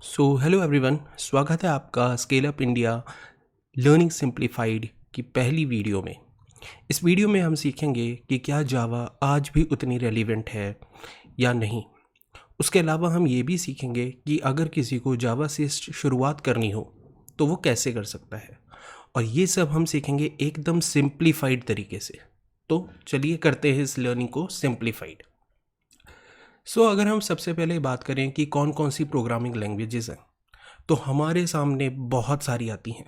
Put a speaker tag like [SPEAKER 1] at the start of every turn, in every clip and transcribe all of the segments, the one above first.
[SPEAKER 1] Hello everyone, स्वागत है आपका scale up India learning simplified की पहली वीडियो में। इस वीडियो में हम सीखेंगे कि क्या जावा आज भी उतनी रेलिवेंट है या नहीं। उसके अलावा हम ये भी सीखेंगे कि अगर किसी को जावा से शुरुआत करनी हो तो वो कैसे कर सकता है, और ये सब हम सीखेंगे एकदम सिंप्लीफाइड तरीके से। तो चलिए करते हैं इस लर्निंग को सिंप्लीफाइड। अगर हम सबसे पहले बात करें कि कौन कौन सी प्रोग्रामिंग लैंग्वेजेस हैं, तो हमारे सामने बहुत सारी आती हैं।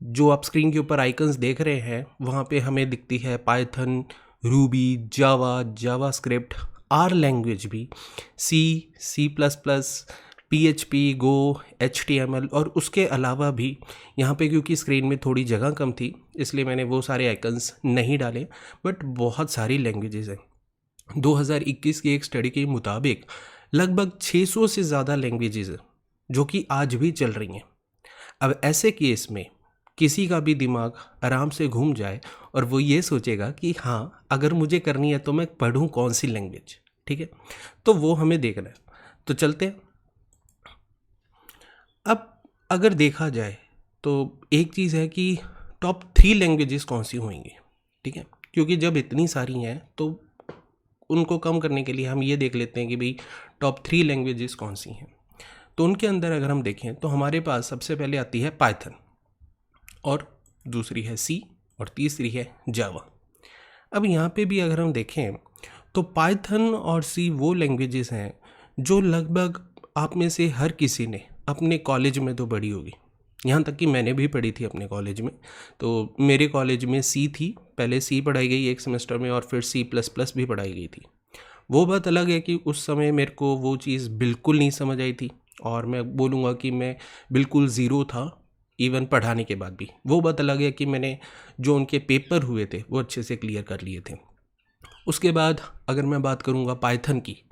[SPEAKER 1] जो आप स्क्रीन के ऊपर आइकन्स देख रहे हैं वहाँ पे हमें दिखती है Python, Ruby, Java, JavaScript, R language भी, C, C plus plus, PHP, Go, HTML, और उसके अलावा भी यहाँ पे क्योंकि स्क्रीन में थोड़ी जगह कम थी इसलिए मैंने वो सारे आइकन्स नहीं डाले, बट बहुत सारी लैंग्वेजेस हैं। 2021 की एक स्टडी के मुताबिक लगभग 600 से ज़्यादा लैंग्वेजेस हैं जो कि आज भी चल रही हैं। अब ऐसे केस में किसी का भी दिमाग आराम से घूम जाए और वो ये सोचेगा कि हाँ, अगर मुझे करनी है तो मैं पढ़ूँ कौन सी लैंग्वेज, ठीक है। तो वो हमें देखना है। तो चलते हैं। अब अगर देखा जाए तो एक चीज़ है कि टॉप 3 लैंग्वेजेस कौन सी होंगी, ठीक है, क्योंकि जब इतनी सारी हैं तो उनको कम करने के लिए हम ये देख लेते हैं कि भाई टॉप 3 लैंग्वेजेस कौन सी हैं। तो उनके अंदर अगर हम देखें तो हमारे पास सबसे पहले आती है पाइथन, और दूसरी है सी, और तीसरी है जावा। अब यहाँ पे भी अगर हम देखें तो पाइथन और सी वो लैंग्वेजेस हैं जो लगभग आप में से हर किसी ने अपने कॉलेज में तो पढ़ी होगी। यहाँ तक कि मैंने भी पढ़ी थी अपने कॉलेज में। तो मेरे कॉलेज में सी थी, पहले सी पढ़ाई गई एक सेमेस्टर में, और फिर सी प्लस प्लस भी पढ़ाई गई थी। वो बात अलग है कि उस समय मेरे को वो चीज़ बिल्कुल नहीं समझ आई थी, और मैं बोलूँगा कि मैं बिल्कुल ज़ीरो था इवन पढ़ाने के बाद भी। वो बात अलग है कि मैंने जो उनके पेपर हुए थे वो अच्छे से क्लियर कर लिए थे। उसके बाद अगर मैं बात करूँगा पाइथन की,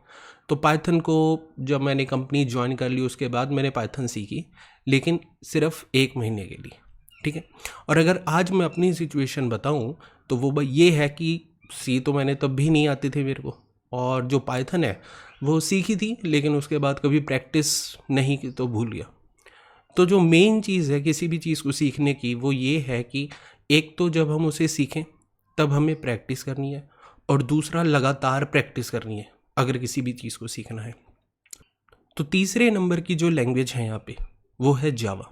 [SPEAKER 1] तो पाइथन को जब मैंने कंपनी ज्वाइन कर ली उसके बाद मैंने पाइथन सीखी, लेकिन सिर्फ 1 महीने के लिए, ठीक है। और अगर आज मैं अपनी सिचुएशन बताऊँ तो वो ये है कि सी तो मैंने तब भी नहीं आती थी मेरे को, और जो पाइथन है वो सीखी थी लेकिन उसके बाद कभी प्रैक्टिस नहीं की तो भूल गया। तो जो मेन चीज़ है किसी भी चीज़ को सीखने की वो ये है कि एक तो जब हम उसे सीखें तब हमें प्रैक्टिस करनी है, और दूसरा लगातार प्रैक्टिस करनी है अगर किसी भी चीज़ को सीखना है। तो तीसरे नंबर की जो लैंग्वेज है यहाँ पे वो है जावा।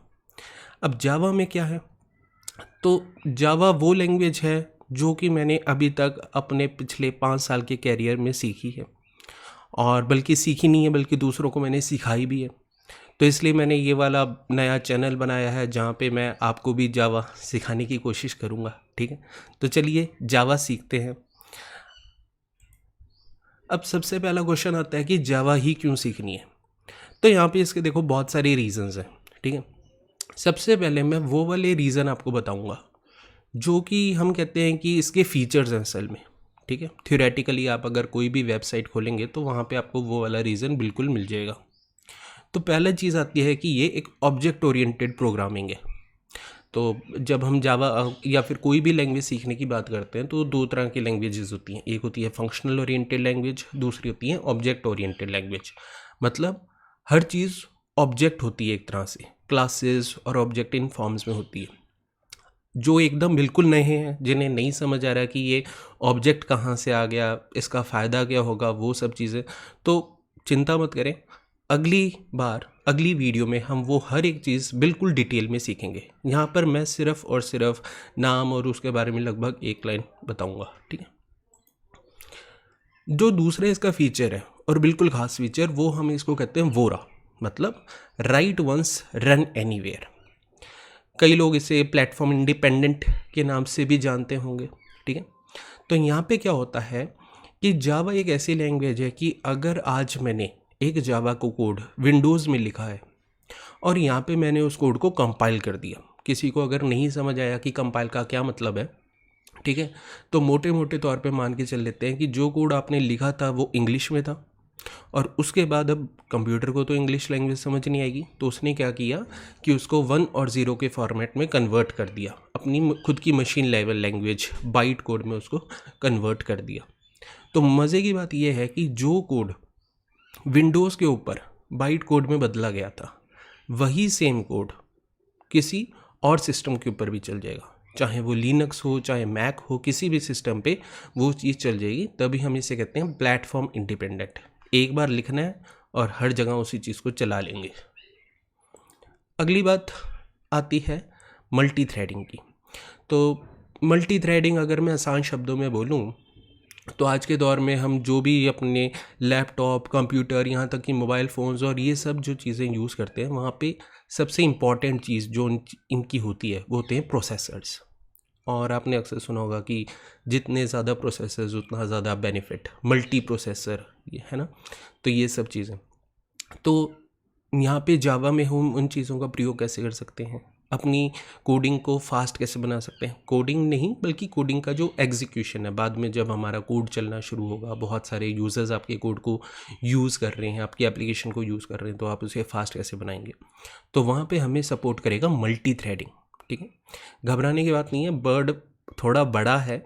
[SPEAKER 1] अब जावा में क्या है, तो जावा वो लैंग्वेज है जो कि मैंने अभी तक अपने पिछले 5 साल के कैरियर में सीखी है, और बल्कि सीखी नहीं है बल्कि दूसरों को मैंने सिखाई भी है। तो इसलिए मैंने ये वाला नया चैनल बनाया है जहाँ पे मैं आपको भी जावा सिखाने की कोशिश करूँगा, ठीक है। तो चलिए जावा सीखते हैं। अब सबसे पहला क्वेश्चन आता है कि जावा ही क्यों सीखनी है। तो यहाँ पे इसके देखो बहुत सारे रीज़न्स हैं, ठीक है। सबसे पहले मैं वो वाले रीज़न आपको बताऊँगा जो कि हम कहते हैं कि इसके फीचर्स हैं असल में, ठीक है। थ्योरेटिकली आप अगर कोई भी वेबसाइट खोलेंगे तो वहाँ पे आपको वो वाला रीज़न बिल्कुल मिल जाएगा। तो पहला चीज़ आती है कि ये एक ऑब्जेक्ट ओरिएंटेड प्रोग्रामिंग है। तो जब हम जावा या फिर कोई भी लैंग्वेज सीखने की बात करते हैं तो 2 तरह की लैंग्वेजेस होती हैं। एक होती है फंक्शनल ओरिएंटेड लैंग्वेज, दूसरी होती है ऑब्जेक्ट ओरिएंटेड लैंग्वेज। मतलब हर चीज़ ऑब्जेक्ट होती है, एक तरह से क्लासेस और ऑब्जेक्ट इन फॉर्म्स में होती है। जो एकदम बिल्कुल नए हैं, जिन्हें नहीं समझ आ रहा कि ये ऑब्जेक्ट कहाँ से आ गया, इसका फ़ायदा क्या होगा, वो सब चीज़ें, तो चिंता मत करें। अगली वीडियो में हम वो हर एक चीज़ बिल्कुल डिटेल में सीखेंगे। यहाँ पर मैं सिर्फ़ और सिर्फ नाम और उसके बारे में लगभग 1 लाइन बताऊँगा, ठीक है। जो दूसरा इसका फीचर है और बिल्कुल ख़ास फीचर, वो हम इसको कहते हैं वोरा, मतलब राइट वंस रन एनीवेयर। कई लोग इसे प्लेटफॉर्म इंडिपेंडेंट के नाम से भी जानते होंगे, ठीक है। तो यहाँ पे क्या होता है कि जावा एक ऐसी लैंग्वेज है कि अगर आज मैंने एक जावा को कोड विंडोज़ में लिखा है और यहाँ पे मैंने उस कोड को कंपाइल कर दिया, किसी को अगर नहीं समझ आया कि कंपाइल का क्या मतलब है, ठीक है, तो मोटे मोटे तौर पे मान के चल लेते हैं कि जो कोड आपने लिखा था वो इंग्लिश में था, और उसके बाद अब कंप्यूटर को तो इंग्लिश लैंग्वेज समझ नहीं आएगी, तो उसने क्या किया कि उसको 1 और 0 के फॉर्मेट में कन्वर्ट कर दिया, अपनी खुद की machine level language byte code में उसको कन्वर्ट कर दिया। तो मज़े की बात यह है कि जो कोड विंडोज़ के ऊपर बाइट कोड में बदला गया था, वही सेम कोड किसी और सिस्टम के ऊपर भी चल जाएगा, चाहे वो लिनक्स हो चाहे मैक हो, किसी भी सिस्टम पे वो चीज़ चल जाएगी। तभी हम इसे कहते हैं प्लेटफॉर्म इंडिपेंडेंट। एक बार लिखना है और हर जगह उसी चीज़ को चला लेंगे। अगली बात आती है मल्टी थ्रेडिंग की। तो मल्टी थ्रेडिंग अगर मैं आसान शब्दों में बोलूँ तो आज के दौर में हम जो भी अपने लैपटॉप, कंप्यूटर, यहाँ तक कि मोबाइल फ़ोन्स और ये सब जो चीज़ें यूज़ करते हैं, वहाँ पे सबसे इम्पॉर्टेंट चीज़ जो इनकी होती है वो होते हैं प्रोसेसर्स। और आपने अक्सर सुना होगा कि जितने ज़्यादा प्रोसेसर्स उतना ज़्यादा बेनिफिट, मल्टी प्रोसेसर, ये है ना। तो ये सब चीज़ें, तो यहाँ पे जावा में हम उन चीज़ों का प्रयोग कैसे कर सकते हैं, अपनी कोडिंग को फास्ट कैसे बना सकते हैं। कोडिंग नहीं बल्कि कोडिंग का जो एग्जीक्यूशन है, बाद में जब हमारा कोड चलना शुरू होगा, बहुत सारे यूज़र्स आपके कोड को यूज़ कर रहे हैं, आपकी एप्लीकेशन को यूज़ कर रहे हैं, तो आप उसे फास्ट कैसे बनाएंगे। तो वहाँ पे हमें सपोर्ट करेगा मल्टी थ्रेडिंग। ठीक है, घबराने की बात नहीं है, बर्ड थोड़ा बड़ा है,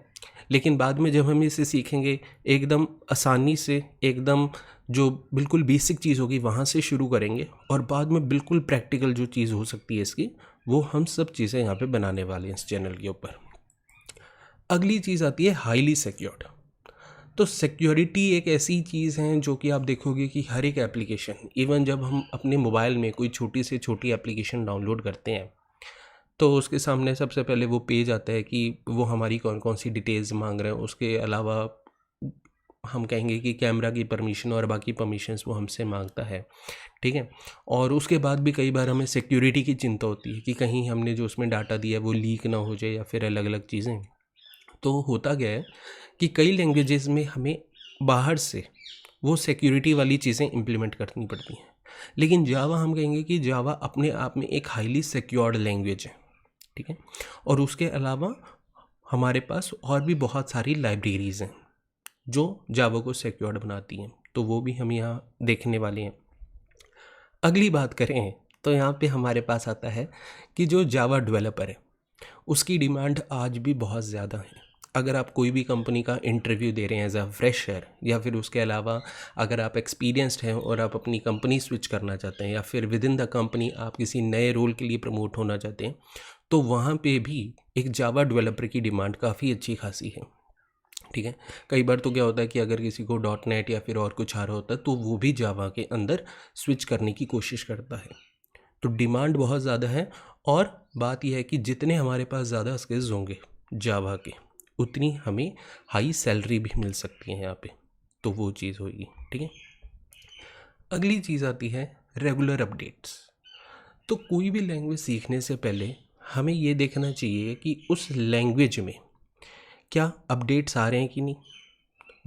[SPEAKER 1] लेकिन बाद में जब हम इसे सीखेंगे एकदम आसानी से, एकदम जो बिल्कुल बेसिक चीज़ होगी वहाँ से शुरू करेंगे, और बाद में बिल्कुल प्रैक्टिकल जो चीज़ हो सकती है इसकी, वो हम सब चीज़ें यहाँ पे बनाने वाले हैं इस चैनल के ऊपर। अगली चीज़ आती है हाईली सिक्योर्ड। तो सिक्योरिटी एक ऐसी चीज़ है जो कि आप देखोगे कि हर एक एप्लीकेशन, इवन जब हम अपने मोबाइल में कोई छोटी से छोटी एप्लीकेशन डाउनलोड करते हैं तो उसके सामने सबसे पहले वो पेज आता है कि वो हमारी कौन कौन सी डिटेल्स मांग रहे हैं। उसके अलावा हम कहेंगे कि कैमरा की परमिशन और बाकी परमिशंस वो हमसे मांगता है। ठीक है, और उसके बाद भी कई बार हमें सिक्योरिटी की चिंता होती है कि कहीं हमने जो उसमें डाटा दिया है वो लीक ना हो जाए या फिर अलग अलग चीज़ें। तो होता क्या है कि कई लैंग्वेजेस में हमें बाहर से वो सिक्योरिटी वाली चीज़ें इम्प्लीमेंट करनी पड़ती हैं, लेकिन जावा हम कहेंगे कि जावा अपने आप में एक हाईली सिक्योर्ड लैंग्वेज है। ठीक है, और उसके अलावा हमारे पास और भी बहुत सारी लाइब्रेरीज़ हैं जो जावा को सिक्योर्ड बनाती हैं, तो वो भी हम यहाँ देखने वाले हैं। अगली बात करें तो यहाँ पे हमारे पास आता है कि जो जावा डेवलपर है उसकी डिमांड आज भी बहुत ज़्यादा है। अगर आप कोई भी कंपनी का इंटरव्यू दे रहे हैं एज अ फ्रेशर, या फिर उसके अलावा अगर आप एक्सपीरियंस्ड हैं और आप अपनी कंपनी स्विच करना चाहते हैं, या फिर विद इन द कंपनी आप किसी नए रोल के लिए प्रमोट होना चाहते हैं, तो वहाँ पे भी एक जावा डेवलपर की डिमांड काफ़ी अच्छी खासी है। ठीक है, कई बार तो क्या होता है कि अगर किसी को .NET या फिर और कुछ आ रहा होता है तो वो भी जावा के अंदर स्विच करने की कोशिश करता है। तो डिमांड बहुत ज़्यादा है, और बात यह है कि जितने हमारे पास ज़्यादा स्किल्स होंगे जावा के, उतनी हमें हाई सैलरी भी मिल सकती है यहाँ पे, तो वो चीज़ होगी। ठीक है, अगली चीज़ आती है रेगुलर अपडेट्स। तो कोई भी लैंग्वेज सीखने से पहले हमें ये देखना चाहिए कि उस लैंग्वेज में क्या अपडेट्स आ रहे हैं कि नहीं,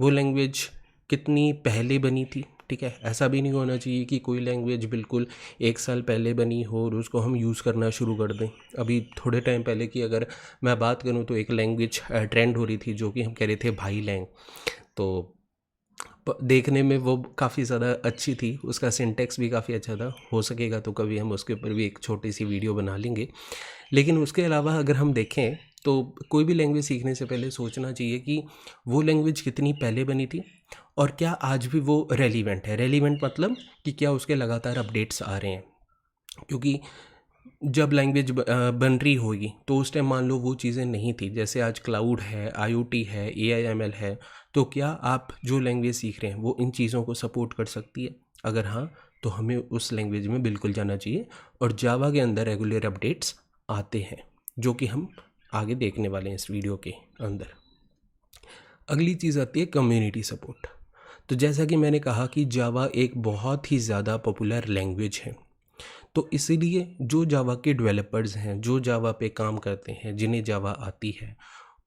[SPEAKER 1] वो लैंग्वेज कितनी पहले बनी थी। ठीक है, ऐसा भी नहीं होना चाहिए कि कोई लैंग्वेज बिल्कुल 1 साल पहले बनी हो और उसको हम यूज़ करना शुरू कर दें। अभी थोड़े टाइम पहले की अगर मैं बात करूं तो एक लैंग्वेज ट्रेंड हो रही थी जो कि हम कह रहे थे भाई लैंग। तो देखने में वो काफ़ी ज़्यादा अच्छी थी, उसका सिंटेक्स भी काफ़ी अच्छा था। हो सकेगा तो कभी हम उसके ऊपर भी एक छोटी सी वीडियो बना लेंगे। लेकिन उसके अलावा अगर हम देखें तो कोई भी लैंग्वेज सीखने से पहले सोचना चाहिए कि वो लैंग्वेज कितनी पहले बनी थी और क्या आज भी वो रेलिवेंट है। रेलिवेंट मतलब कि क्या उसके लगातार अपडेट्स आ रहे हैं, क्योंकि जब लैंग्वेज बन रही होगी तो उस टाइम मान लो वो चीज़ें नहीं थी। जैसे आज क्लाउड है, IoT है, AI/ML है, तो क्या आप जो लैंग्वेज सीख रहे हैं वो इन चीज़ों को सपोर्ट कर सकती है? अगर हाँ, तो हमें उस लैंग्वेज में बिल्कुल जाना चाहिए। और जावा के अंदर रेगुलर अपडेट्स आते हैं जो कि हम आगे देखने वाले हैं इस वीडियो के अंदर। अगली चीज़ आती है कम्युनिटी सपोर्ट। तो जैसा कि मैंने कहा कि जावा एक बहुत ही ज़्यादा पॉपुलर लैंग्वेज है, तो इसीलिए जो जावा के डेवलपर्स हैं, जो जावा पे काम करते हैं, जिन्हें जावा आती है,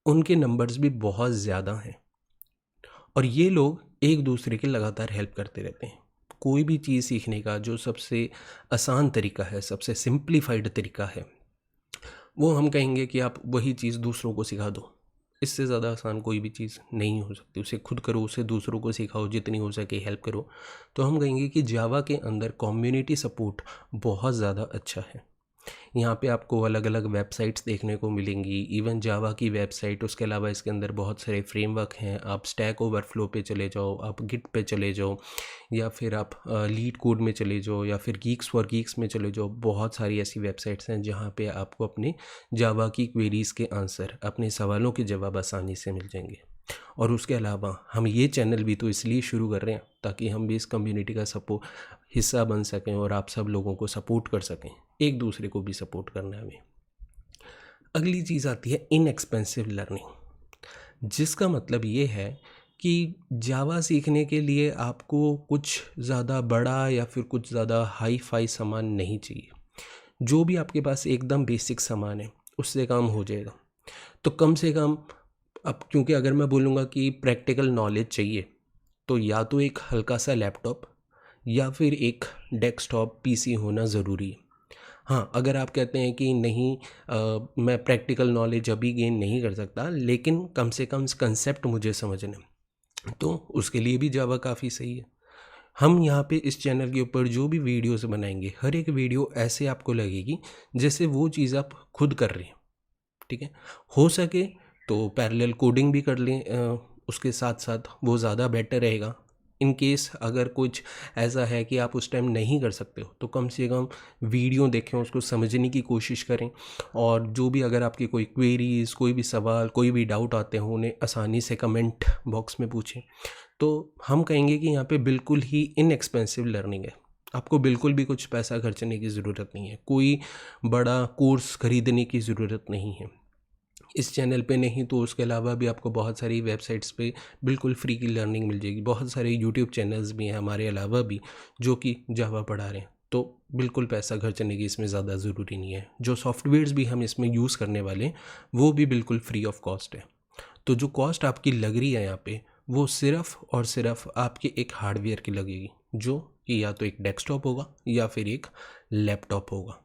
[SPEAKER 1] उनके नंबर्स भी बहुत ज़्यादा हैं, और ये लोग एक दूसरे की लगातार हेल्प करते रहते हैं। कोई भी चीज़ सीखने का जो सबसे आसान तरीका है, सबसे सिंप्लीफाइड तरीका है, वो हम कहेंगे कि आप वही चीज़ दूसरों को सिखा दो। इससे ज़्यादा आसान कोई भी चीज़ नहीं हो सकती। उसे खुद करो, उसे दूसरों को सिखाओ, जितनी हो सके हेल्प करो। तो हम कहेंगे कि जावा के अंदर कम्युनिटी सपोर्ट बहुत ज़्यादा अच्छा है। यहाँ पे आपको अलग अलग वेबसाइट्स देखने को मिलेंगी, इवन जावा की वेबसाइट। उसके अलावा इसके अंदर बहुत सारे फ्रेमवर्क हैं। आप स्टैक ओवरफ्लो पे चले जाओ, आप गिट पे चले जाओ, या फिर आप लीड कोड में चले जाओ, या फिर गीक्स फॉर गीक्स में चले जाओ। बहुत सारी ऐसी वेबसाइट्स हैं जहाँ पे आपको अपने जावा की क्वेरीज़ के आंसर, अपने सवालों के जवाब आसानी से मिल जाएंगे। और उसके अलावा हम ये चैनल भी तो इसलिए शुरू कर रहे हैं ताकि हम भी इस कम्युनिटी का हिस्सा बन सकें और आप सब लोगों को सपोर्ट कर सकें, एक दूसरे को भी सपोर्ट करना है हमें। अगली चीज़ आती है इनएक्सपेंसिव लर्निंग, जिसका मतलब ये है कि जावा सीखने के लिए आपको कुछ ज़्यादा बड़ा या फिर कुछ ज़्यादा हाई फाई सामान नहीं चाहिए। जो भी आपके पास एकदम बेसिक सामान है उससे काम हो जाएगा। तो कम से कम, अब क्योंकि अगर मैं बोलूँगा कि प्रैक्टिकल नॉलेज चाहिए, तो या तो एक हल्का सा लैपटॉप या फिर एक डेस्कटॉप पीसी होना ज़रूरी है। हाँ, अगर आप कहते हैं कि नहीं, मैं प्रैक्टिकल नॉलेज अभी गेन नहीं कर सकता, लेकिन कम से कम कंसेप्ट मुझे समझना है, तो उसके लिए भी जावा काफ़ी सही है। हम यहाँ पे इस चैनल के ऊपर जो भी वीडियोस बनाएंगे, हर एक वीडियो ऐसे आपको लगेगी जैसे वो चीज़ आप खुद कर रहे हैं। ठीक है, हो सके तो पैरेलल कोडिंग भी कर लें उसके साथ साथ, वो ज़्यादा बेटर रहेगा। इन केस अगर कुछ ऐसा है कि आप उस टाइम नहीं कर सकते हो, तो कम से कम वीडियो देखें, उसको समझने की कोशिश करें, और जो भी अगर आपकी कोई क्वेरीज़, कोई भी सवाल, कोई भी डाउट आते हैं, उन्हें आसानी से कमेंट बॉक्स में पूछें। तो हम कहेंगे कि यहाँ पे बिल्कुल ही इनएक्सपेंसिव लर्निंग है। आपको बिल्कुल भी कुछ पैसा खर्चने की ज़रूरत नहीं है, कोई बड़ा कोर्स खरीदने की ज़रूरत नहीं है। इस चैनल पे नहीं तो उसके अलावा भी आपको बहुत सारी वेबसाइट्स पे बिल्कुल फ्री की लर्निंग मिल जाएगी। बहुत सारे यूट्यूब चैनल्स भी हैं हमारे अलावा भी जो कि जावा पढ़ा रहे हैं। तो बिल्कुल पैसा खर्चने की इसमें ज़्यादा ज़रूरी नहीं है। जो सॉफ्टवेयर्स भी हम इसमें यूज़ करने वाले हैं वो भी बिल्कुल फ्री ऑफ कॉस्ट है। तो जो कॉस्ट आपकी लग रही है यहाँ पे, वो सिर्फ़ और सिर्फ आपके एक हार्डवेयर की लगेगी, जो कि या तो एक डेस्कटॉप होगा या फिर एक लैपटॉप होगा।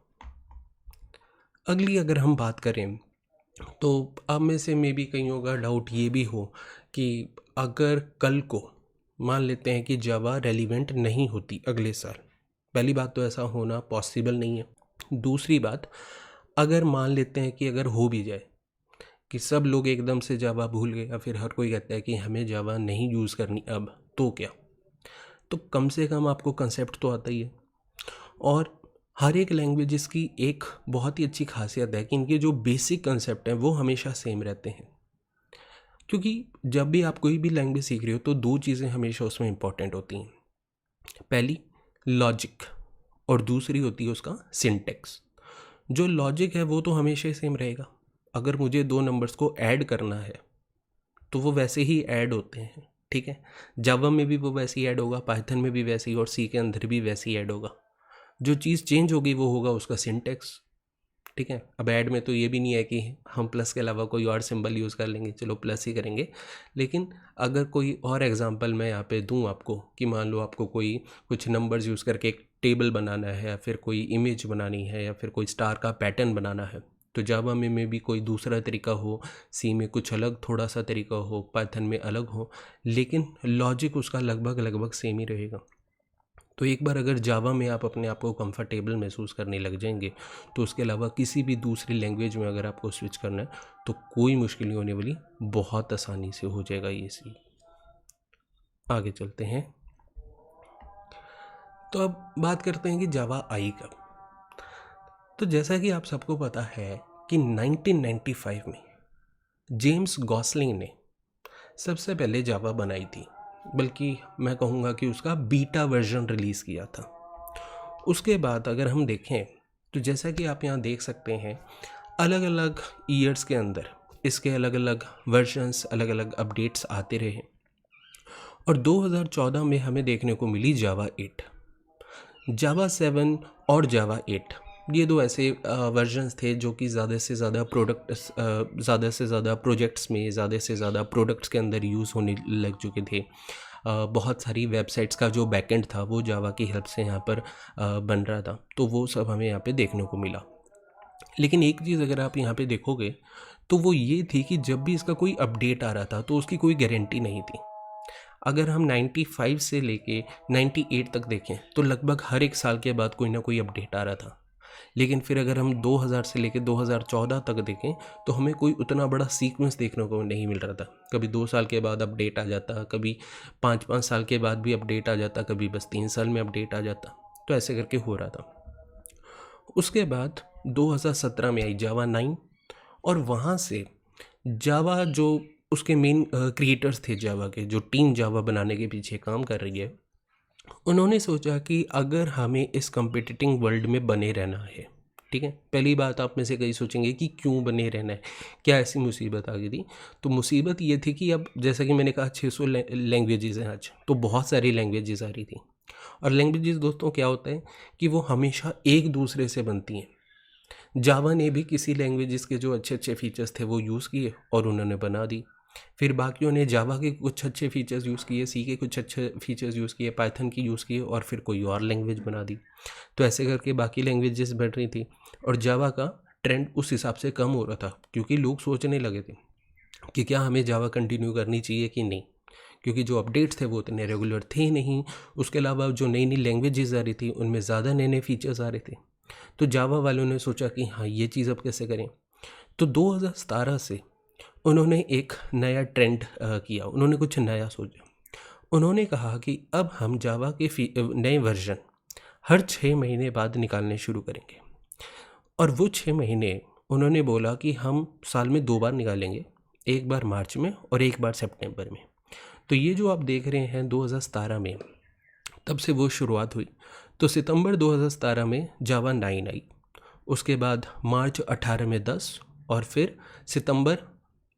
[SPEAKER 1] अगली अगर हम बात करें, तो अब में से मे बी कईयों का डाउट ये भी हो कि अगर कल को मान लेते हैं कि जावा रेलिवेंट नहीं होती अगले साल। पहली बात तो ऐसा होना पॉसिबल नहीं है। दूसरी बात, अगर मान लेते हैं कि अगर हो भी जाए कि सब लोग एकदम से जावा भूल गए, या फिर हर कोई कहता है कि हमें जावा नहीं यूज़ करनी अब, तो क्या? तो कम से कम आपको कंसेप्ट तो आता ही है। और हर एक लैंग्वेजेस की एक बहुत ही अच्छी खासियत है कि इनके जो बेसिक कंसेप्ट हैं वो हमेशा सेम रहते हैं। क्योंकि जब भी आप कोई भी लैंग्वेज सीख रहे हो तो दो चीज़ें हमेशा उसमें इंपॉर्टेंट होती हैं। पहली लॉजिक, और दूसरी होती है उसका सिंटेक्स। जो लॉजिक है वो तो हमेशा ही सेम रहेगा। अगर मुझे दो नंबर्स को ऐड करना है तो वो वैसे ही ऐड होते हैं। ठीक है, जावा में भी वो वैसे ही ऐड होगा, पाइथन में भी वैसे ही, और सी के अंदर भी वैसे ही ऐड होगा। जो चीज़ चेंज होगी वो होगा उसका सिंटेक्स। ठीक है, अब ऐड में तो ये भी नहीं है कि हम प्लस के अलावा कोई और सिंबल यूज़ कर लेंगे, चलो प्लस ही करेंगे। लेकिन अगर कोई और एग्जांपल मैं यहाँ पे दूँ आपको, कि मान लो आपको कोई कुछ नंबर्स यूज़ करके एक टेबल बनाना है, या फिर कोई इमेज बनानी है, या फिर कोई स्टार का पैटर्न बनाना है, तो जावा में भी कोई दूसरा तरीका हो, सी में कुछ अलग थोड़ा सा तरीका हो, पाइथन में अलग हो, लेकिन लॉजिक उसका लगभग लगभग सेम ही रहेगा। तो एक बार अगर जावा में आप अपने आप को कंफर्टेबल महसूस करने लग जाएंगे, तो उसके अलावा किसी भी दूसरी लैंग्वेज में अगर आपको स्विच करना है तो कोई मुश्किल नहीं होने वाली, बहुत आसानी से हो जाएगा ये सी। आगे चलते हैं। तो अब बात करते हैं कि जावा आई कब। तो जैसा कि आप सबको पता है कि 1995 में जेम्स गॉसलिंग ने सबसे पहले जावा बनाई थी, बल्कि मैं कहूँगा कि उसका बीटा वर्जन रिलीज़ किया था। उसके बाद अगर हम देखें तो जैसा कि आप यहाँ देख सकते हैं, अलग अलग ईयर्स के अंदर इसके अलग अलग वर्जन्स, अलग अलग अपडेट्स आते रहे, और 2014 में हमें देखने को मिली जावा 8, जावा 7 और जावा 8। ये दो ऐसे वर्जन्स थे जो कि ज़्यादा से ज़्यादा प्रोजेक्ट्स में, ज़्यादा से ज़्यादा प्रोडक्ट्स के अंदर यूज़ होने लग चुके थे। बहुत सारी वेबसाइट्स का जो बैकएंड था वो जावा की हेल्प से यहाँ पर बन रहा था, तो वो सब हमें यहाँ पे देखने को मिला। लेकिन एक चीज़ अगर आप यहाँ पे देखोगे तो वो ये थी कि जब भी इसका कोई अपडेट आ रहा था तो उसकी कोई गारंटी नहीं थी। अगर हम 95 से लेके 98 तक देखें तो लगभग हर एक साल के बाद कोई ना कोई अपडेट आ रहा था। लेकिन फिर अगर हम 2000 से लेकर 2014 तक देखें तो हमें कोई उतना बड़ा सीक्वेंस देखने को नहीं मिल रहा था। कभी 2 साल के बाद अपडेट आ जाता, कभी 5-5 साल के बाद भी अपडेट आ जाता, कभी बस 3 साल में अपडेट आ जाता। तो ऐसे करके हो रहा था। उसके बाद 2017 में आई जावा 9 और वहाँ से जावा जो उसके मेन क्रिएटर्स थे, जावा के जो टीम जावा बनाने के पीछे काम कर रही है, उन्होंने सोचा कि अगर हमें इस कॉम्पिटिटिंग वर्ल्ड में बने रहना है, ठीक है, पहली बात आप में से कई सोचेंगे कि क्यों बने रहना है, क्या ऐसी मुसीबत आ गई थी। तो मुसीबत ये थी कि अब जैसा कि मैंने कहा 600 लैंग्वेजेस हैं आज, तो बहुत सारी लैंग्वेजेस आ रही थी। और लैंग्वेजेस दोस्तों क्या होता है कि वो हमेशा एक दूसरे से बनती हैं। जावा ने भी किसी लैंग्वेजेस के जो अच्छे अच्छे फीचर्स थे वो यूज़ किए और उन्होंने बना दी। फिर बाकियों ने जावा के कुछ अच्छे फीचर्स यूज़ किए, सी के कुछ अच्छे फीचर्स यूज़ किए, पाइथन की यूज़ किए और फिर कोई और लैंग्वेज बना दी। तो ऐसे करके बाकी लैंग्वेजेस बढ़ रही थी और जावा का ट्रेंड उस हिसाब से कम हो रहा था, क्योंकि लोग सोचने लगे थे कि क्या हमें जावा कंटिन्यू करनी चाहिए कि नहीं, क्योंकि जो अपडेट्स थे वो इतने रेगुलर थे नहीं। उसके अलावा जो नई नई लैंग्वेजेस आ रही थी उनमें ज़्यादा नए नए फीचर्स आ रहे थे। तो जावा वालों ने सोचा कि हाँ, ये चीज़ अब कैसे करें। तो 2017 से उन्होंने एक नया ट्रेंड किया, उन्होंने कुछ नया सोचा। उन्होंने कहा कि अब हम जावा के नए वर्जन हर 6 महीने बाद निकालने शुरू करेंगे। और वो 6 महीने उन्होंने बोला कि हम साल में 2 बार निकालेंगे, एक बार मार्च में और एक बार सितंबर में। तो ये जो आप देख रहे हैं 2017 में, तब से वो शुरुआत हुई। तो सितंबर 2017 में जावा 9 आई, उसके बाद मार्च 18 में 10 और फिर सितंबर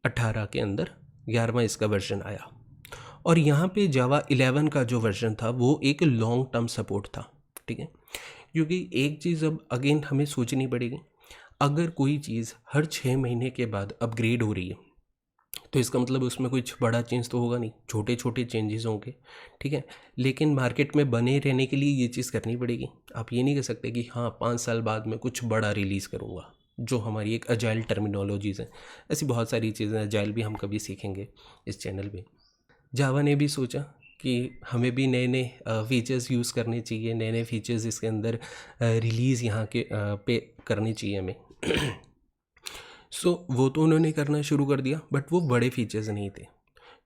[SPEAKER 1] 18 के अंदर 11वां इसका वर्जन आया। और यहाँ पे जावा 11 का जो वर्जन था वो एक लॉन्ग टर्म सपोर्ट था, ठीक है। क्योंकि एक चीज़ अब अगेन हमें सोचनी पड़ेगी, अगर कोई चीज़ हर 6 महीने के बाद अपग्रेड हो रही है तो इसका मतलब उसमें कुछ बड़ा चेंज तो होगा नहीं, छोटे छोटे चेंजेस होंगे, ठीक है। लेकिन मार्केट में बने रहने के लिए ये चीज़ करनी पड़ेगी। आप ये नहीं कह सकते कि हाँ 5 साल बाद मैं कुछ बड़ा रिलीज़ करूँगा, जो हमारी एक अजाइल टर्मिनोलॉजीज़ हैं। ऐसी बहुत सारी चीज़ें अजाइल भी हम कभी सीखेंगे इस चैनल पे। जावा ने भी सोचा कि हमें भी नए नए फीचर्स यूज़ करने चाहिए, नए नए फीचर्स इसके अंदर रिलीज़ यहाँ के पे करनी चाहिए हमें। वो तो उन्होंने करना शुरू कर दिया, बट वो बड़े फीचर्स नहीं थे।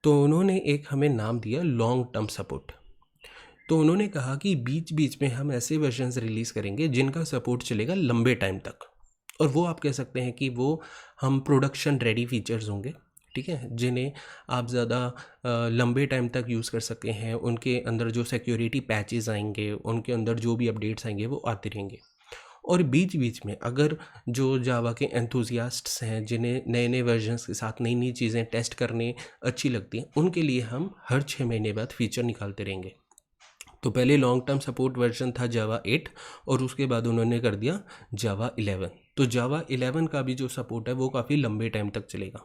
[SPEAKER 1] तो उन्होंने एक हमें नाम दिया लॉन्ग टर्म सपोर्ट। तो उन्होंने कहा कि बीच बीच में हम ऐसे वर्जन्स रिलीज़ करेंगे जिनका सपोर्ट चलेगा लंबे टाइम तक। और वो आप कह सकते हैं कि वो हम प्रोडक्शन रेडी फीचर्स होंगे, ठीक है, जिन्हें आप ज़्यादा लंबे टाइम तक यूज़ कर सकते हैं। उनके अंदर जो सिक्योरिटी पैचेस आएंगे, उनके अंदर जो भी अपडेट्स आएंगे वो आते रहेंगे। और बीच बीच में अगर जो जावा के एंथुजियास्ट्स हैं, जिन्हें नए नए वर्जन्स के साथ नई नई चीज़ें टेस्ट करने अच्छी लगती हैं, उनके लिए हम हर 6 महीने बाद फीचर निकालते रहेंगे। तो पहले लॉन्ग टर्म सपोर्ट वर्जन था जावा 8 और उसके बाद उन्होंने कर दिया जावा 11। तो जावा 11 का भी जो सपोर्ट है वो काफ़ी लंबे टाइम तक चलेगा।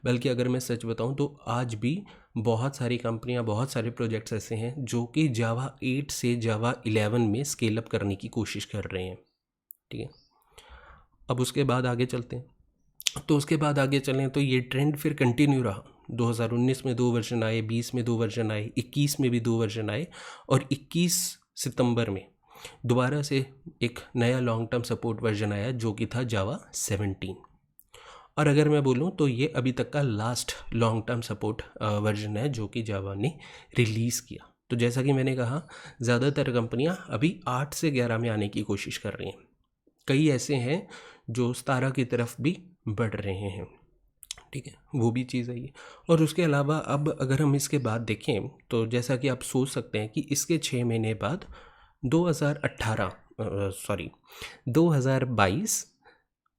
[SPEAKER 1] बल्कि अगर मैं सच बताऊं तो आज भी बहुत सारी कंपनियां, बहुत सारे प्रोजेक्ट्स ऐसे हैं जो कि जावा 8 से जावा 11 में स्केल अप करने की कोशिश कर रहे हैं, ठीक है। अब उसके बाद आगे चलते हैं। तो उसके बाद आगे चलें तो ये ट्रेंड फिर कंटिन्यू रहा। 2019 में 2 वर्जन आए, 20 में 2 वर्जन आए, 21 में भी 2 वर्जन आए और 21 सितंबर में दोबारा से एक नया लॉन्ग टर्म सपोर्ट वर्जन आया जो कि था जावा 17। और अगर मैं बोलूं तो ये अभी तक का last long term support version है जो कि जावा ने रिलीज़ किया। तो जैसा कि मैंने कहा, ज़्यादातर कंपनियां अभी 8 से 11 में आने की कोशिश कर रही हैं। कई ऐसे हैं जो 17 की तरफ भी बढ़ रहे हैं, ठीक है, वो भी चीज़ है ये। और उसके अलावा अब अगर हम इसके बाद देखें तो जैसा कि आप सोच सकते हैं कि इसके 6 महीने बाद 2022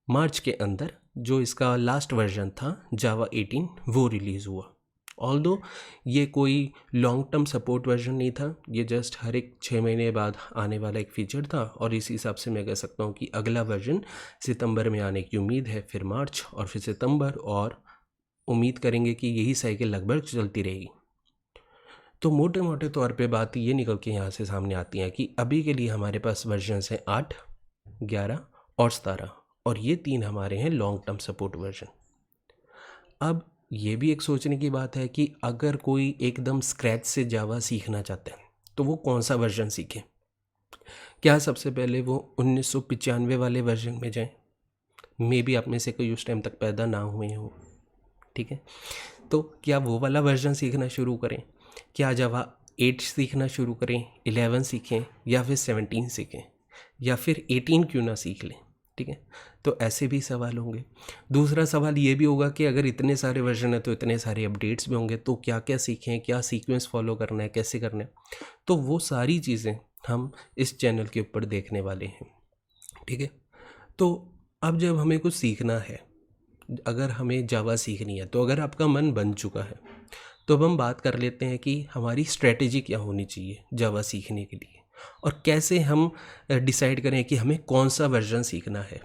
[SPEAKER 1] मार्च के अंदर जो इसका लास्ट वर्जन था जावा 18 वो रिलीज़ हुआ। ऑल्दो ये कोई लॉन्ग टर्म सपोर्ट वर्जन नहीं था, ये जस्ट हर एक 6 महीने बाद आने वाला एक फ़ीचर था। और इस हिसाब से मैं कह सकता हूँ कि अगला वर्जन सितंबर में आने की उम्मीद है, फिर मार्च और फिर सितंबर, और उम्मीद करेंगे कि यही साइकिल लगभग चलती रहेगी। तो मोटे मोटे तौर पे बात ये निकल के यहाँ से सामने आती है कि अभी के लिए हमारे पास वर्जन्स हैं 8, 11 और 17, और ये 3 हमारे हैं लॉन्ग टर्म सपोर्ट वर्जन। अब ये भी एक सोचने की बात है कि अगर कोई एकदम स्क्रैच से जावा सीखना चाहता है तो वो कौन सा वर्जन सीखे। क्या सबसे पहले वो 1995 वाले वर्जन में जाएं? मे बी आप में से कोई उस टाइम तक पैदा ना हुए हो, ठीक है। तो क्या वो वाला वर्जन सीखना शुरू करें? क्या जावा 8 सीखना शुरू करें, 11 सीखें, या फिर 17 सीखें, या फिर 18 क्यों ना सीख लें? ठीक है, तो ऐसे भी सवाल होंगे। दूसरा सवाल ये भी होगा कि अगर इतने सारे वर्जन है तो इतने सारे अपडेट्स भी होंगे, तो क्या क्या सीखें, क्या सीक्वेंस फॉलो करना है, कैसे करना है? तो वो सारी चीज़ें हम इस चैनल के ऊपर देखने वाले हैं, ठीक है। तो अब जब हमें कुछ सीखना है, अगर हमें जावा सीखनी है, तो अगर आपका मन बन चुका है, तो अब हम बात कर लेते हैं कि हमारी स्ट्रेटेजी क्या होनी चाहिए जावा सीखने के लिए, और कैसे हम डिसाइड करें कि हमें कौन सा वर्जन सीखना है,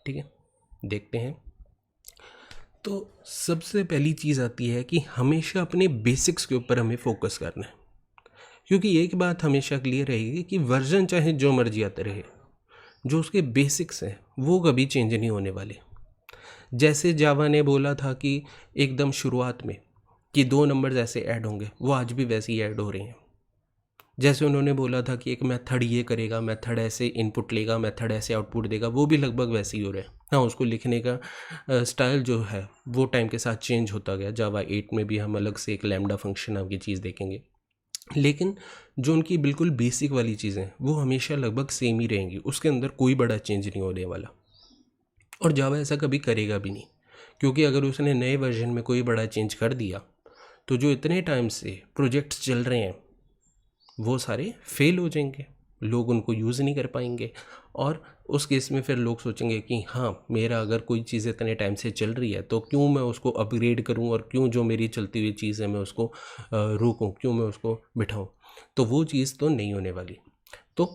[SPEAKER 1] ठीक है। देखते हैं। तो सबसे पहली चीज़ आती है कि हमेशा अपने बेसिक्स के ऊपर हमें फोकस करना है, क्योंकि एक बात हमेशा क्लियर रहेगी कि वर्जन चाहे जो मर्जी आते रहे, जो उसके बेसिक्स हैं वो कभी चेंज नहीं होने वाले। जैसे जावा ने बोला था कि एकदम शुरुआत में कि 2 नंबर्स ऐसे ऐड होंगे, वो आज भी वैसे ही ऐड हो रहे हैं। जैसे उन्होंने बोला था कि एक मेथड ये करेगा, मेथड ऐसे इनपुट लेगा, मेथड ऐसे आउटपुट देगा, वो भी लगभग वैसे ही हो रहा है। हाँ, उसको लिखने का स्टाइल जो है वो टाइम के साथ चेंज होता गया। जावा 8 में भी हम अलग से एक लैम्डा फंक्शन नाम की चीज़ देखेंगे, लेकिन जो उनकी बिल्कुल बेसिक वाली चीज़ें हैं वो हमेशा लगभग सेम ही रहेंगी, उसके अंदर कोई बड़ा चेंज नहीं होने वाला। और जावा ऐसा कभी करेगा भी नहीं, क्योंकि अगर उसने नए वर्जन में कोई बड़ा चेंज कर दिया तो जो इतने टाइम से प्रोजेक्ट्स चल रहे हैं वो सारे फेल हो जाएंगे, लोग उनको यूज़ नहीं कर पाएंगे। और उस केस में फिर लोग सोचेंगे कि हाँ, मेरा अगर कोई चीज़ इतने टाइम से चल रही है तो क्यों मैं उसको अपग्रेड करूँ, और क्यों जो मेरी चलती हुई चीज़ है मैं उसको रोकूँ, क्यों मैं उसको बिठाऊँ? तो वो चीज़ तो नहीं होने वाली। तो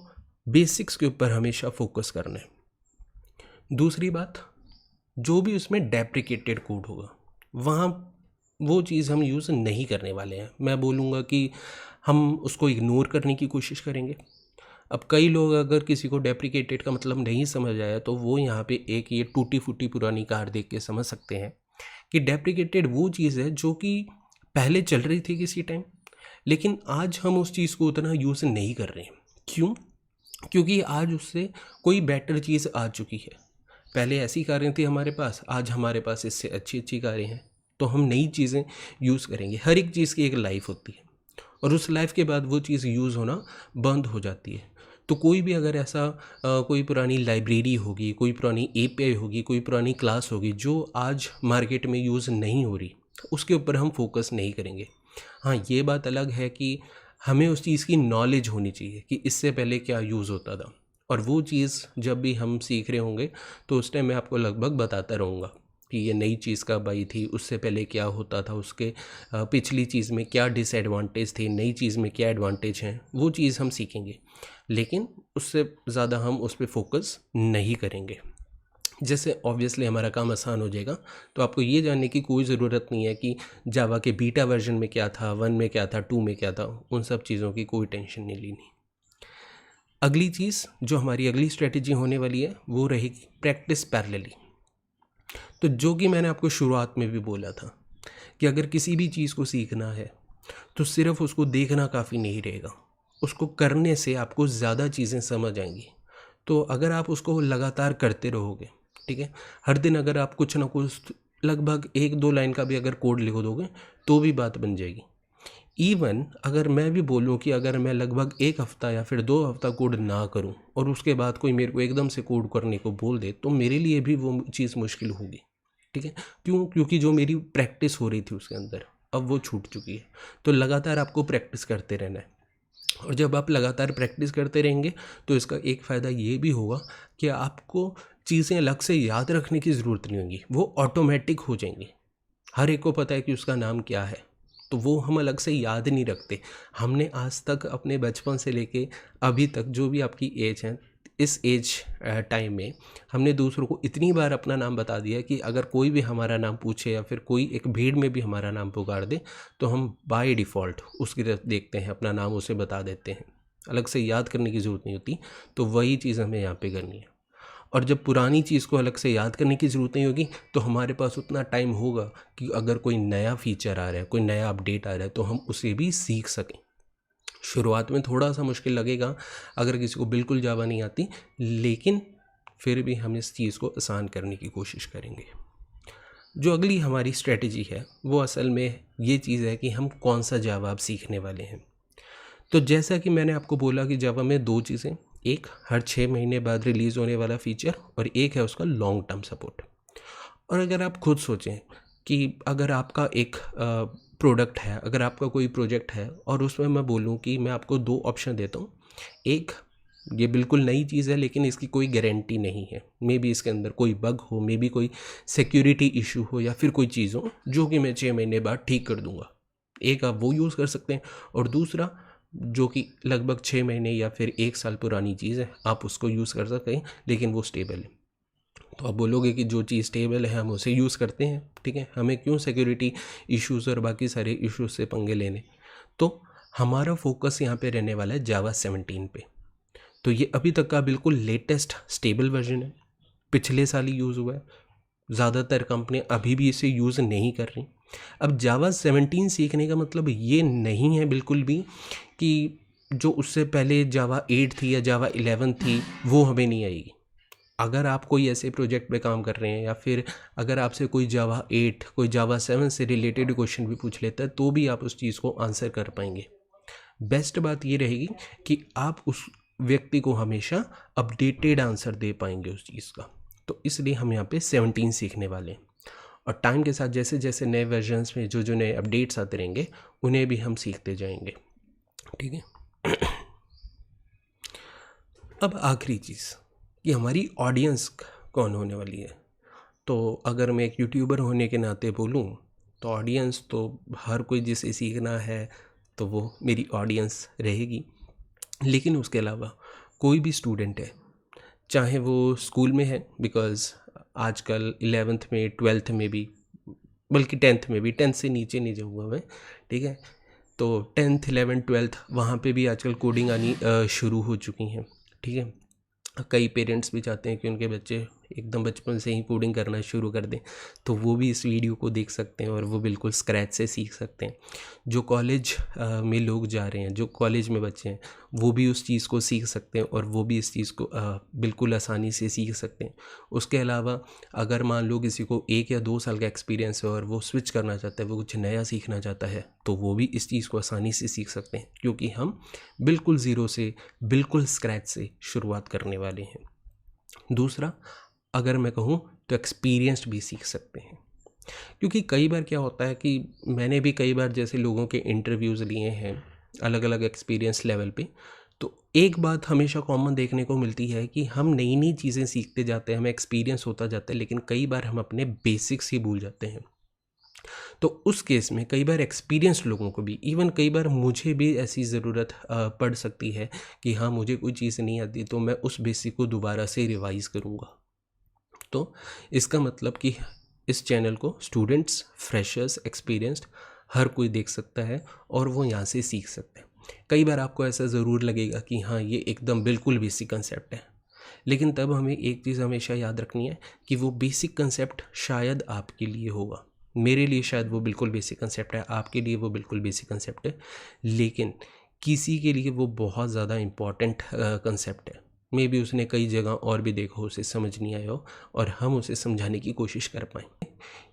[SPEAKER 1] बेसिक्स के ऊपर हमेशा फोकस करना है। दूसरी बात, जो भी उसमें डेप्रिकेटेड कोड होगा वहाँ वो चीज़ हम यूज़ नहीं करने वाले हैं। मैं बोलूँगा कि हम उसको इग्नोर करने की कोशिश करेंगे। अब कई लोग अगर किसी को डेप्रिकेटेड का मतलब नहीं समझ आया तो वो यहाँ पे एक ये टूटी फूटी पुरानी कार देख के समझ सकते हैं कि डेप्रिकेटेड वो चीज़ है जो कि पहले चल रही थी किसी टाइम, लेकिन आज हम उस चीज़ को उतना यूज़ नहीं कर रहे हैं। क्यों? क्योंकि आज उससे कोई बेटर चीज़ आ चुकी है। पहले ऐसी कारें थी हमारे पास, आज हमारे पास इससे अच्छी अच्छी कारें हैं, तो हम नई चीज़ें यूज़ करेंगे। हर एक चीज़ की एक लाइफ होती है, और उस लाइफ के बाद वो चीज़ यूज़ होना बंद हो जाती है। तो कोई भी अगर ऐसा कोई पुरानी लाइब्रेरी होगी, कोई पुरानी एपीआई होगी, कोई पुरानी क्लास होगी जो आज मार्केट में यूज़ नहीं हो रही, उसके ऊपर हम फोकस नहीं करेंगे। हाँ, ये बात अलग है कि हमें उस चीज़ की नॉलेज होनी चाहिए कि इससे पहले क्या यूज़ होता था, और वो चीज़ जब भी हम सीख रहे होंगे तो उस टाइम मैं आपको लगभग बताता रहूँगा कि ये नई चीज़ कब आई थी, उससे पहले क्या होता था, उसके पिछली चीज़ में क्या डिसएडवांटेज थे, नई चीज़ में क्या एडवांटेज हैं, वो चीज़ हम सीखेंगे। लेकिन उससे ज़्यादा हम उस पर फोकस नहीं करेंगे। जैसे ऑब्वियसली हमारा काम आसान हो जाएगा, तो आपको ये जानने की कोई ज़रूरत नहीं है कि जावा के बीटा वर्जन में क्या था, 1 में क्या था, 2 में क्या था, उन सब चीज़ों की कोई टेंशन नहीं लेनी। अगली चीज़ जो हमारी अगली स्ट्रेटजी होने वाली है वो रहेगी प्रैक्टिस पैरेलली। तो जो कि मैंने आपको शुरुआत में भी बोला था कि अगर किसी भी चीज़ को सीखना है तो सिर्फ उसको देखना काफ़ी नहीं रहेगा, उसको करने से आपको ज़्यादा चीज़ें समझ आएंगी। तो अगर आप उसको लगातार करते रहोगे, ठीक है, हर दिन अगर आप कुछ ना कुछ लगभग 1-2 लाइन का भी अगर कोड लिख दोगे तो भी बात बन जाएगी। इवन अगर मैं भी बोलूँ कि अगर मैं लगभग 1 हफ़्ता या फिर 2 हफ़्ता कोड ना करूँ और उसके बाद कोई मेरे को एकदम से कोड करने को बोल दे, तो मेरे लिए भी वो चीज़ मुश्किल होगी, ठीक है। क्यों? क्योंकि जो मेरी प्रैक्टिस हो रही थी उसके अंदर, अब वो छूट चुकी है। तो लगातार आपको प्रैक्टिस करते रहना है, और जब आप लगातार प्रैक्टिस करते रहेंगे तो इसका एक फ़ायदा ये भी होगा कि आपको चीज़ें अलग से याद रखने की ज़रूरत नहीं होगी, वो ऑटोमेटिक हो जाएंगी। हर एक को पता है कि उसका नाम क्या है, तो वो हम अलग से याद नहीं रखते। हमने आज तक अपने बचपन से लेके अभी तक जो भी आपकी एज है, इस एज टाइम में हमने दूसरों को इतनी बार अपना नाम बता दिया कि अगर कोई भी हमारा नाम पूछे या फिर कोई एक भीड़ में भी हमारा नाम पुकार दे तो हम बाय डिफ़ॉल्ट उसकी तरफ देखते हैं, अपना नाम उसे बता देते हैं, अलग से याद करने की ज़रूरत नहीं होती। तो वही चीज़ हमें यहाँ पे करनी है। और जब पुरानी चीज़ को अलग से याद करने की ज़रूरत नहीं होगी तो हमारे पास उतना टाइम होगा कि अगर कोई नया फीचर आ रहा है, कोई नया अपडेट आ रहा है, तो हम उसे भी सीख सकें। शुरुआत में थोड़ा सा मुश्किल लगेगा अगर किसी को बिल्कुल जावा नहीं आती, लेकिन फिर भी हम इस चीज़ को आसान करने की कोशिश करेंगे। जो अगली हमारी स्ट्रेटजी है वो असल में ये चीज़ है कि हम कौन सा जावा अब सीखने वाले हैं। तो जैसा कि मैंने आपको बोला कि जावा में दो चीज़ें, एक हर 6 महीने बाद रिलीज़ होने वाला फीचर और एक है उसका लॉन्ग टर्म सपोर्ट। और अगर आप खुद सोचें कि अगर आपका एक प्रोडक्ट है, अगर आपका कोई प्रोजेक्ट है और उसमें मैं बोलूं कि मैं आपको दो ऑप्शन देता हूं, एक ये बिल्कुल नई चीज़ है लेकिन इसकी कोई गारंटी नहीं है, मे बी इसके अंदर कोई बग हो, मे बी कोई सिक्योरिटी इशू हो या फिर कोई चीज़ हो जो कि मैं 6 महीने बाद ठीक कर दूंगा, एक आप वो यूज़ कर सकते हैं। और दूसरा जो कि लगभग 6 महीने या फिर 1 साल पुरानी चीज़ है, आप उसको यूज़ कर सकते हैं लेकिन वो स्टेबल है। तो आप बोलोगे कि जो चीज़ स्टेबल है हम उसे यूज़ करते हैं, ठीक है, हमें क्यों सिक्योरिटी इश्यूज़ और बाकी सारे इश्यूज से पंगे लेने। तो हमारा फोकस यहाँ पे रहने वाला है जावा 17 पे। तो ये अभी तक का बिल्कुल लेटेस्ट स्टेबल वर्जन है, पिछले साल ही यूज़ हुआ है, ज़्यादातर कंपनी अभी भी इसे यूज़ नहीं कर रही। अब जावा 17 सीखने का मतलब ये नहीं है बिल्कुल भी कि जो उससे पहले जावा 8 थी या जावा 11 थी वो हमें नहीं आएगी। अगर आप कोई ऐसे प्रोजेक्ट पे काम कर रहे हैं या फिर अगर आपसे कोई जावा 8 कोई जावा 7 से रिलेटेड क्वेश्चन भी पूछ लेता है तो भी आप उस चीज़ को आंसर कर पाएंगे। बेस्ट बात ये रहेगी कि आप उस व्यक्ति को हमेशा अपडेटेड आंसर दे पाएंगे उस चीज़ का। तो इसलिए हम यहाँ पे 17 सीखने वाले हैं और टाइम के साथ जैसे जैसे नए वर्जन्स में जो जो नए अपडेट्स आते रहेंगे उन्हें भी हम सीखते जाएंगे, ठीक है। अब आखिरी चीज़ कि हमारी ऑडियंस कौन होने वाली है। तो अगर मैं एक यूट्यूबर होने के नाते बोलूँ तो ऑडियंस तो हर कोई जिसे सीखना है तो वो मेरी ऑडियंस रहेगी। लेकिन उसके अलावा कोई भी स्टूडेंट है, चाहे वो स्कूल में है, बिकॉज़ आजकल 11th में 12th में भी, बल्कि 10th में भी, 10th से नीचे नहीं जाऊँगा मैं, ठीक है। तो 10th 11th 12th वहाँ पे भी आजकल कोडिंग आनी शुरू हो चुकी हैं, ठीक है। कई पेरेंट्स भी चाहते हैं कि उनके बच्चे एकदम बचपन से ही कोडिंग करना शुरू कर दें, तो वो भी इस वीडियो को देख सकते हैं और वो बिल्कुल स्क्रैच से सीख सकते हैं। जो कॉलेज में लोग जा रहे हैं, जो कॉलेज में बच्चे हैं, वो भी उस चीज़ को सीख सकते हैं और वो भी इस चीज़ को बिल्कुल आसानी से सीख सकते हैं। उसके अलावा अगर मान लो किसी को 1 या 2 साल का एक्सपीरियंस है और वो स्विच करना चाहता है, वो कुछ नया सीखना चाहता है, तो वो भी इस चीज़ को आसानी से सीख सकते हैं क्योंकि हम बिल्कुल ज़ीरो से, बिल्कुल स्क्रैच से शुरुआत करने वाले हैं। दूसरा, अगर मैं कहूँ तो एक्सपीरियंस्ड भी सीख सकते हैं, क्योंकि कई बार क्या होता है कि मैंने भी कई बार जैसे लोगों के इंटरव्यूज़ लिए हैं अलग अलग एक्सपीरियंस लेवल पे, तो एक बात हमेशा कॉमन देखने को मिलती है कि हम नई नई चीज़ें सीखते जाते हैं, हमें एक्सपीरियंस होता जाता है, लेकिन कई बार हम अपने बेसिक्स ही भूल जाते हैं। तो उस केस में कई बार एक्सपीरियंस लोगों को भी, इवन कई बार मुझे भी ऐसी ज़रूरत पड़ सकती है कि हाँ मुझे कोई चीज़ नहीं आती तो मैं उस बेसिक को दोबारा से रिवाइज़ करूँगा। तो इसका मतलब कि इस चैनल को स्टूडेंट्स, फ्रेशर्स, एक्सपीरियंस्ड हर कोई देख सकता है और वो यहाँ से सीख सकते हैं। कई बार आपको ऐसा ज़रूर लगेगा कि हाँ ये एकदम बिल्कुल बेसिक कंसेप्ट है, लेकिन तब हमें एक चीज़ हमेशा याद रखनी है कि वो बेसिक कंसेप्ट शायद आपके लिए होगा, मेरे लिए शायद वो बिल्कुल बेसिक कंसेप्ट है, आपके लिए वो बिल्कुल बेसिक कंसेप्ट है, लेकिन किसी के लिए वो बहुत ज़्यादा इम्पॉर्टेंट कंसेप्ट है। मे बी उसने कई जगह और भी देखा हो, उसे समझ नहीं आया हो और हम उसे समझाने की कोशिश कर पाएँ।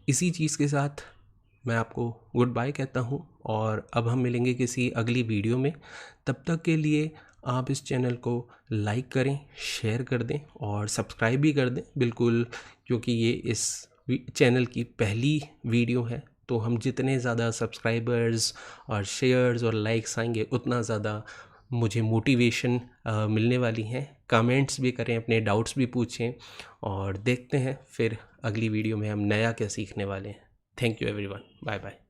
[SPEAKER 1] इसी चीज़ के साथ मैं आपको गुड बाय कहता हूँ और अब हम मिलेंगे किसी अगली वीडियो में। तब तक के लिए आप इस चैनल को लाइक करें, शेयर कर दें और सब्सक्राइब भी कर दें बिल्कुल, क्योंकि ये इस चैनल की पहली वीडियो है। तो हम जितने ज़्यादा सब्सक्राइबर्स और शेयर्स और लाइक्स आएंगे उतना ज़्यादा मुझे मोटिवेशन मिलने वाली हैं। कमेंट्स भी करें, अपने डाउट्स भी पूछें और देखते हैं फिर अगली वीडियो में हम नया क्या सीखने वाले हैं। Thank you everyone, bye bye.